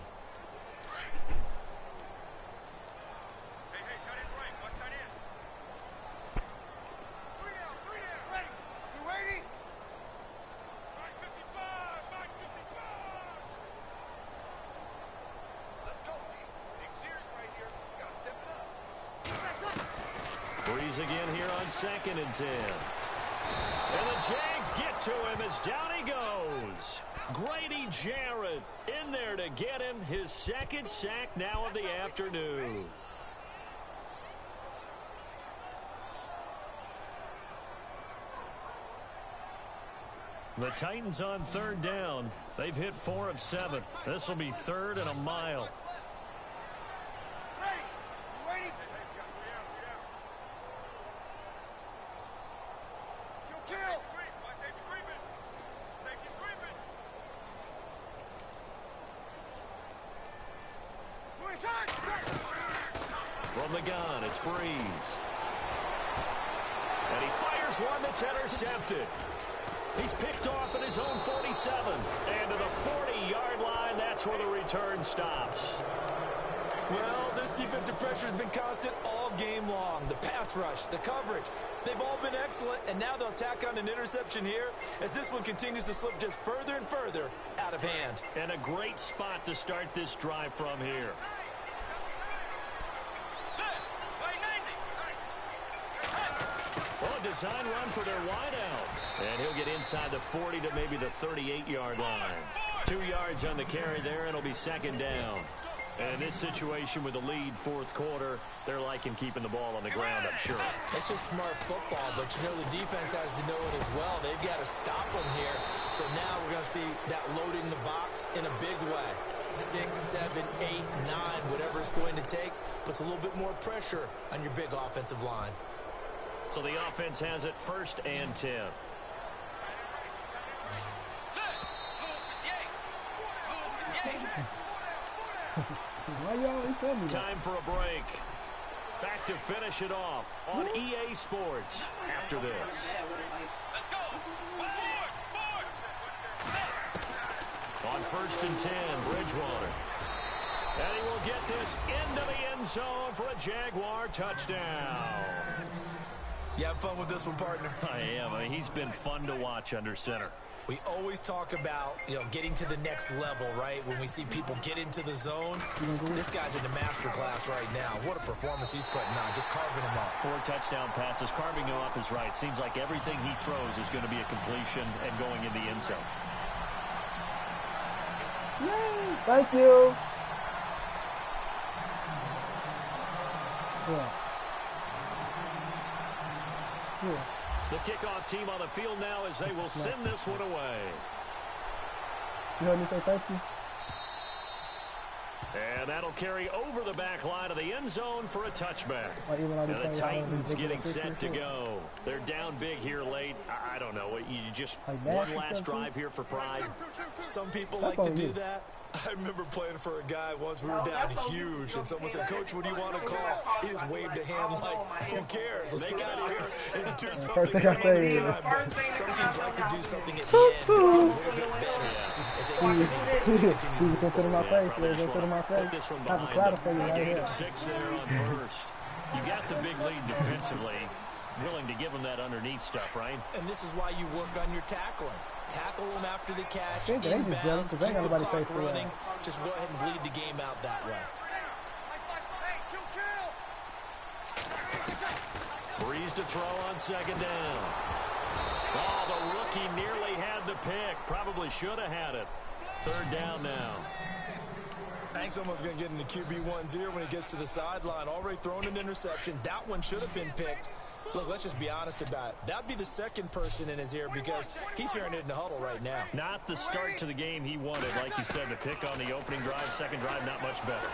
Breeze again here on 2nd and 10. And the Jags get to him as down he goes. Grady Jarrett in there to get him his second sack now of the afternoon. The Titans on 3rd down. They've hit 4 of 7. This will be 3rd and a mile. From the gun, it's Breeze. And he fires one that's intercepted. He's picked off at his own 47. And to the 40-yard line, that's where the return stops. Well, this defensive pressure has been constant all game long. The pass rush, the coverage, they've all been excellent, and now they'll tack on an interception here as this one continues to slip just further and further out of hand. And a great spot to start this drive from here. Well, a design run for their wideout. And he'll get inside the 40 to maybe the 38-yard line. 2 yards on the carry there, and it'll be second down. And in this situation with the lead 4th quarter, they're liking keeping the ball on the ground, I'm sure. It's just smart football, but you know the defense has to know it as well. They've got to stop them here. So now we're going to see that loading the box in a big way. 6, 7, 8, 9, whatever it's going to take, puts a little bit more pressure on your big offensive line. So the offense has it 1st and 10. Time for a break. Back to finish it off on EA Sports after this. On 1st and 10, Bridgewater. And he will get this into the end zone for a Jaguar touchdown. You have fun with this one, partner? I am. I mean, he's been fun to watch under center. We always talk about, getting to the next level, right? When we see people get into the zone, this guy's in the master class right now. What a performance he's putting on, just carving him up. 4 touchdown passes. Carving him up is right. Seems like everything he throws is going to be a completion and going in the end zone. Yay! Thank you. Yeah. Yeah. The kickoff team on the field now as they will send this one away. You heard me say thank you? And that'll carry over the back line of the end zone for a touchback. And the Titans getting set to go. They're down big here late. I don't know. You just one last drive here for pride. Some people like to do that. I remember playing for a guy once. We were down huge, and someone said, "Coach, what do you want to call?" He just waved a hand like, "Who cares? Let's get out of here and do something some other time." But some teams like to do something at the end to feel a little bit better as they continue to move forward. Put this one behind them. A gain of 6 there on first. You got the big lead defensively. Willing to give them that underneath stuff, right? And this is why you work on your tackling. Tackle them after the catch, inbounds, keep the clock running. Just go ahead and bleed the game out that way. Breeze to throw on second down. Oh, the rookie nearly had the pick. Probably should have had it. Third down now. I think someone's going to get into QB1's ear when he gets to the sideline. Already thrown an interception. That one should have been picked. Look, let's just be honest about it. That'd be the second person in his ear because he's hearing it in the huddle right now. Not the start to the game he wanted. Like you said, the pick on the opening drive, second drive, not much better.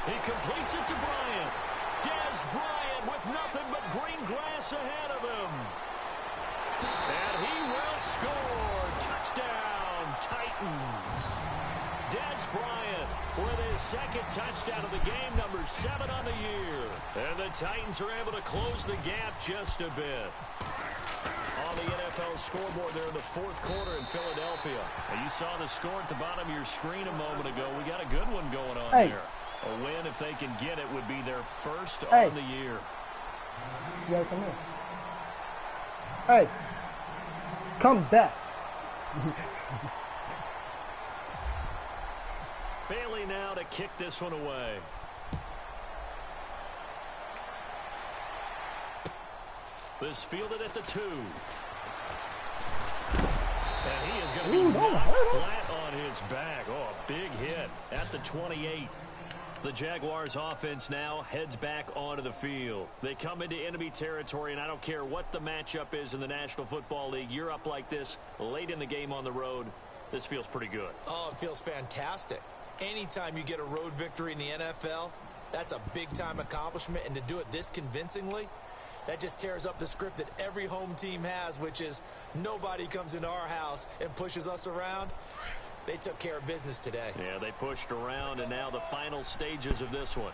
He completes it to Bryant. Dez Bryant with nothing but green grass ahead of him. And he will score. Touchdown, Titans. Dez Bryant with his second touchdown of the game, number 7 on the year. And the Titans are able to close the gap just a bit. On the NFL scoreboard there in the fourth quarter in Philadelphia. And you saw the score at the bottom of your screen a moment ago. We got a good one going on there. A win, if they can get it, would be their first on the year. You gotta come in. Hey, come back. Bailey now to kick this one away. This fielded at the 2. And he is going to be knocked flat on his back. Oh, a big hit at the 28. The Jaguars offense now heads back onto the field. They come into enemy territory, and I don't care what the matchup is in the National Football League. You're up like this late in the game on the road. This feels pretty good. Oh, it feels fantastic. Anytime you get a road victory in the NFL, that's a big-time accomplishment. And to do it this convincingly, that just tears up the script that every home team has, which is nobody comes into our house and pushes us around. They took care of business today. Yeah, they pushed around, and now the final stages of this one.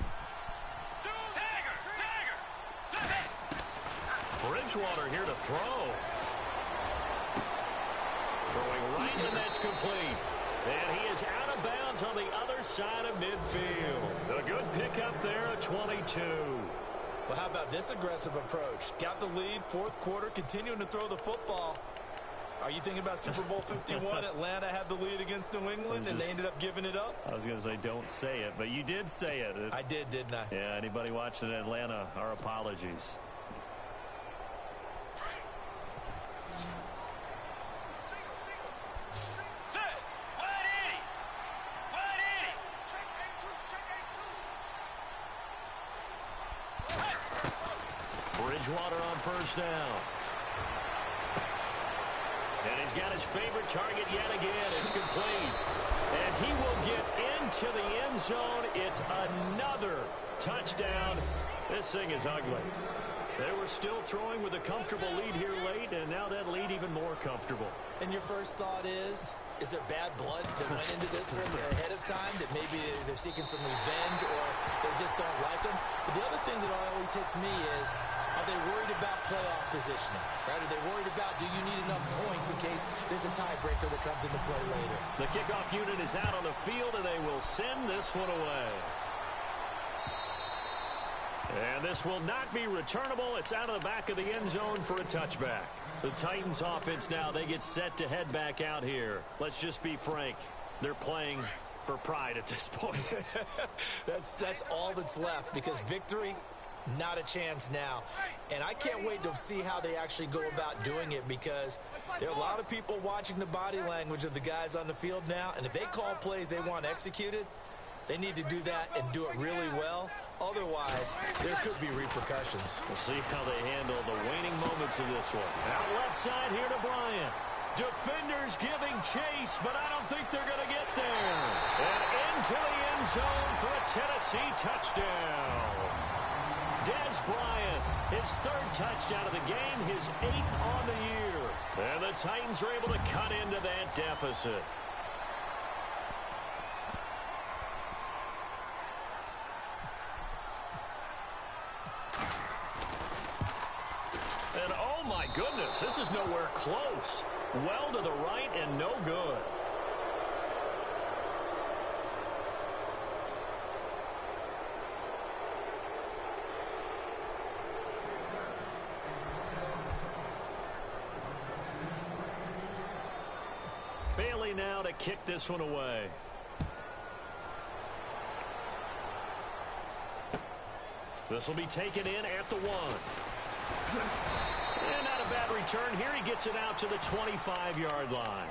Bridgewater here to throw. Throwing right, and that's complete. And he is out of bounds on the other side of midfield. A good pickup there at 22. Well, how about this aggressive approach? Got the lead, fourth quarter, continuing to throw the football. Are you thinking about Super Bowl 51? Atlanta had the lead against New England, and they ended up giving it up? I was going to say, don't say it, but you did say it. I did, didn't I? Yeah, anybody watching Atlanta, our apologies. Bridgewater on first down. And he's got his favorite target yet again. It's complete. And he will get into the end zone. It's another touchdown. This thing is ugly. They were still throwing with a comfortable lead here late, and now that lead even more comfortable. And your first thought is there bad blood that went into this one ahead of time, that maybe they're seeking some revenge or they just don't like him? But the other thing that always hits me is, are they worried about playoff positioning? Right? Are they worried about, do you need enough points in case there's a tiebreaker that comes into play later? The kickoff unit is out on the field, and they will send this one away. And this will not be returnable. It's out of the back of the end zone for a touchback. The Titans offense now, they get set to head back out here. Let's just be frank. They're playing for pride at this point. That's all that's left, because victory, not a chance now. And I can't wait to see how they actually go about doing it, because there are a lot of people watching the body language of the guys on the field now, and if they call plays they want executed, they need to do that and do it really well. Otherwise, there could be repercussions. We'll see how they handle the waning moments of this one. Out left side here to Bryant. Defenders giving chase, but I don't think they're going to get there. And into the end zone for a Tennessee touchdown. Dez Bryant, his third touchdown of the game, his 8th on the year. And the Titans are able to cut into that deficit. goodness, this is nowhere close. Well to the right and no good. Bailey now to kick this one away. This will be taken in at the 1. And not a bad return here. He gets it out to the 25-yard line.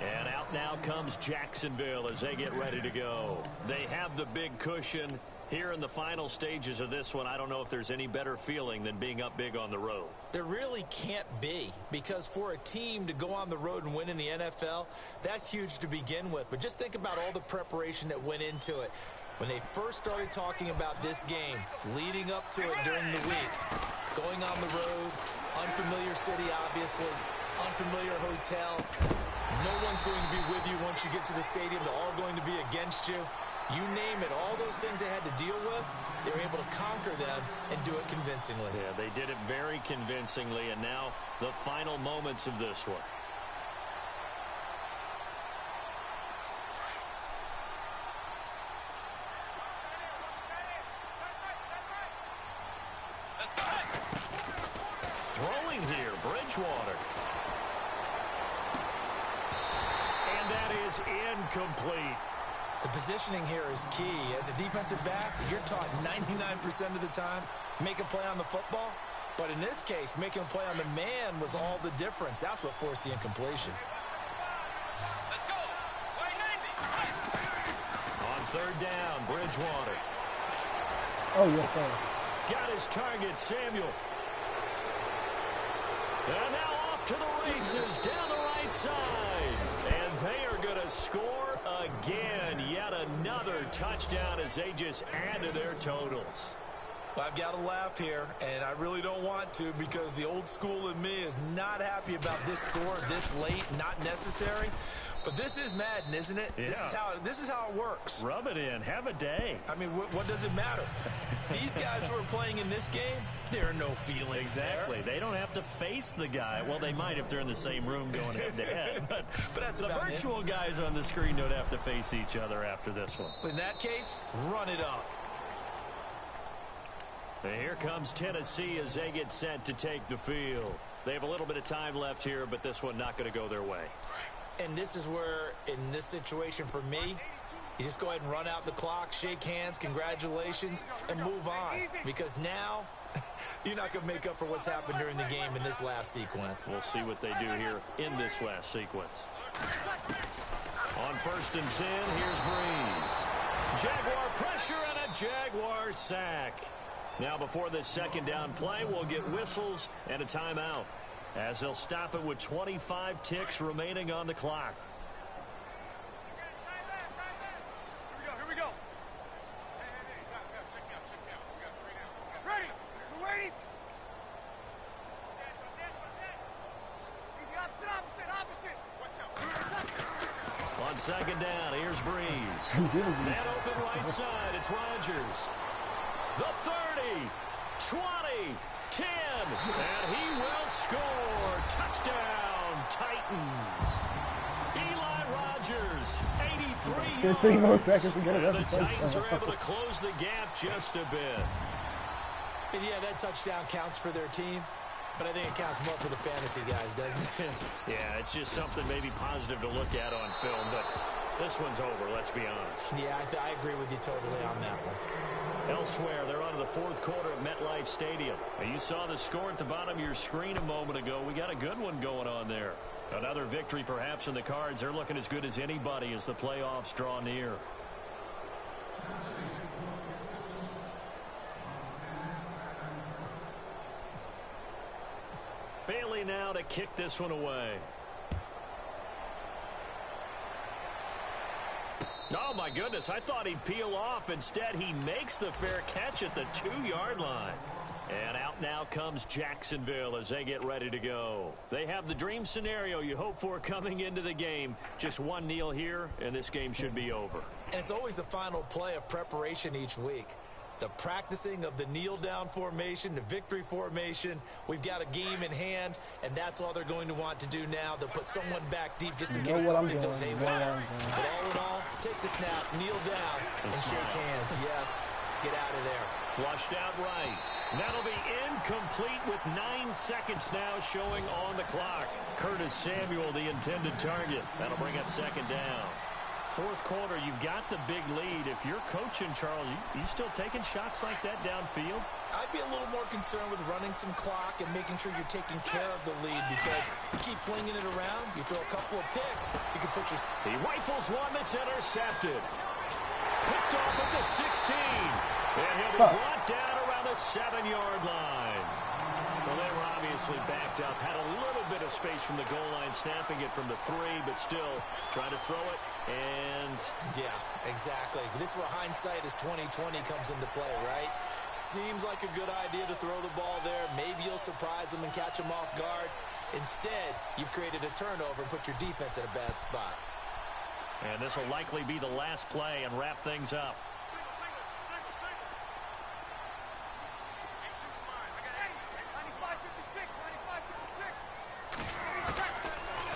And out now comes Jacksonville as they get ready to go. They have the big cushion here in the final stages of this one. I don't know if there's any better feeling than being up big on the road. There really can't be, because for a team to go on the road and win in the NFL, that's huge to begin with. But just think about all the preparation that went into it. When they first started talking about this game, leading up to it during the week, going on the road, unfamiliar city, obviously, unfamiliar hotel. No one's going to be with you once you get to the stadium. They're all going to be against you. You name it, all those things they had to deal with, they were able to conquer them and do it convincingly. Yeah, they did it very convincingly, and now the final moments of this one. Throwing here, Bridgewater. And that is incomplete. The positioning here is key. As a defensive back, you're taught 99% of the time, make a play on the football. But in this case, making a play on the man was all the difference. That's what forced the incompletion. Let's go. On third down, Bridgewater. Oh, yes, sir. Got his target, Samuel. And now off to the races down the right side. And they are going to score again. Yet another touchdown as they just add to their totals. I've got to laugh here, and I really don't want to, because the old school in me is not happy about this score this late, not necessary. But this is Madden, isn't it? Yeah. This is how it works. Rub it in. Have a day. I mean, what does it matter? These guys who are playing in this game, there are no feelings Exactly. there. They don't have to face the guy. Well, they might if they're in the same room going head-to-head. But that's the about virtual guys on the screen don't have to face each other after this one. In that case, run it up. And here comes Tennessee as they get set to take the field. They have a little bit of time left here, but this one not going to go their way. And this is where, in this situation for me, you just go ahead and run out the clock, shake hands, congratulations, and move on. Because now, you're not going to make up for what's happened during the game in this last sequence. We'll see what they do here in this last sequence. On 1st and 10, here's Breeze. Jaguar pressure and a Jaguar sack. Now before this second down play, we'll get whistles and a timeout, as they'll stop it with 25 ticks remaining on the clock. Here we go. Hey, check me out. We got 3 now. Ready? We're waiting. Easy, opposite. Watch out. On second down, here's Breeze. Man open right side, it's Rodgers. The 30, 20, 10, and he will score. Touchdown, Titans. Eli Rodgers, 83 yards. 15 more seconds to get it. And the Titans are able to close the gap just a bit. And yeah, that touchdown counts for their team, but I think it counts more for the fantasy guys, doesn't it? Yeah, it's just something maybe positive to look at on film, but this one's over, let's be honest. Yeah, I agree with you totally on that one. Elsewhere, they're on to the 4th quarter at MetLife Stadium. And you saw the score at the bottom of your screen a moment ago. We got a good one going on there. Another victory perhaps in the cards. They're looking as good as anybody as the playoffs draw near. Bailey now to kick this one away. Oh, my goodness. I thought he'd peel off. Instead, he makes the fair catch at the 2-yard line. And out now comes Jacksonville as they get ready to go. They have the dream scenario you hope for coming into the game. Just one kneel here, and this game should be over. And it's always the final play of preparation each week. the practicing of the kneel-down formation, the victory formation. We've got a game in hand, and that's all they're going to want to do now. They'll put someone back deep just in case something goes haywire. But all in all, take the snap, kneel down, and shake hands. Yes, get out of there. Flushed out right. That'll be incomplete with 9 seconds now showing on the clock. Curtis Samuel, the intended target. That'll bring up second down. Fourth quarter, you've got the big lead. If you're coaching, Charles, you still taking shots like that downfield? I'd be a little more concerned with running some clock and making sure you're taking care of the lead, because you keep flinging it around, you throw a couple of picks, you can put your... He rifles one that's intercepted. Picked off at the 16. And he'll be brought down around the 7-yard line. Well, they were obviously backed up. Had a little bit of space from the goal line, snapping it from the 3, but still trying to throw it. And yeah, exactly. This is where hindsight is 20/20 comes into play, right? Seems like a good idea to throw the ball there. Maybe you'll surprise them and catch them off guard. Instead, you've created a turnover and put your defense in a bad spot. And this will likely be the last play and wrap things up.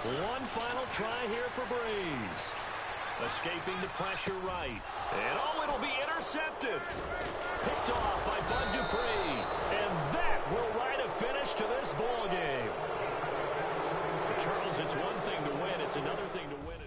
One final try here for Breeze. Escaping the pressure right. And oh, it'll be intercepted. Picked off by Bud Dupree. And that will write a finish to this ball game. But Charles, it's one thing to win. It's another thing to win.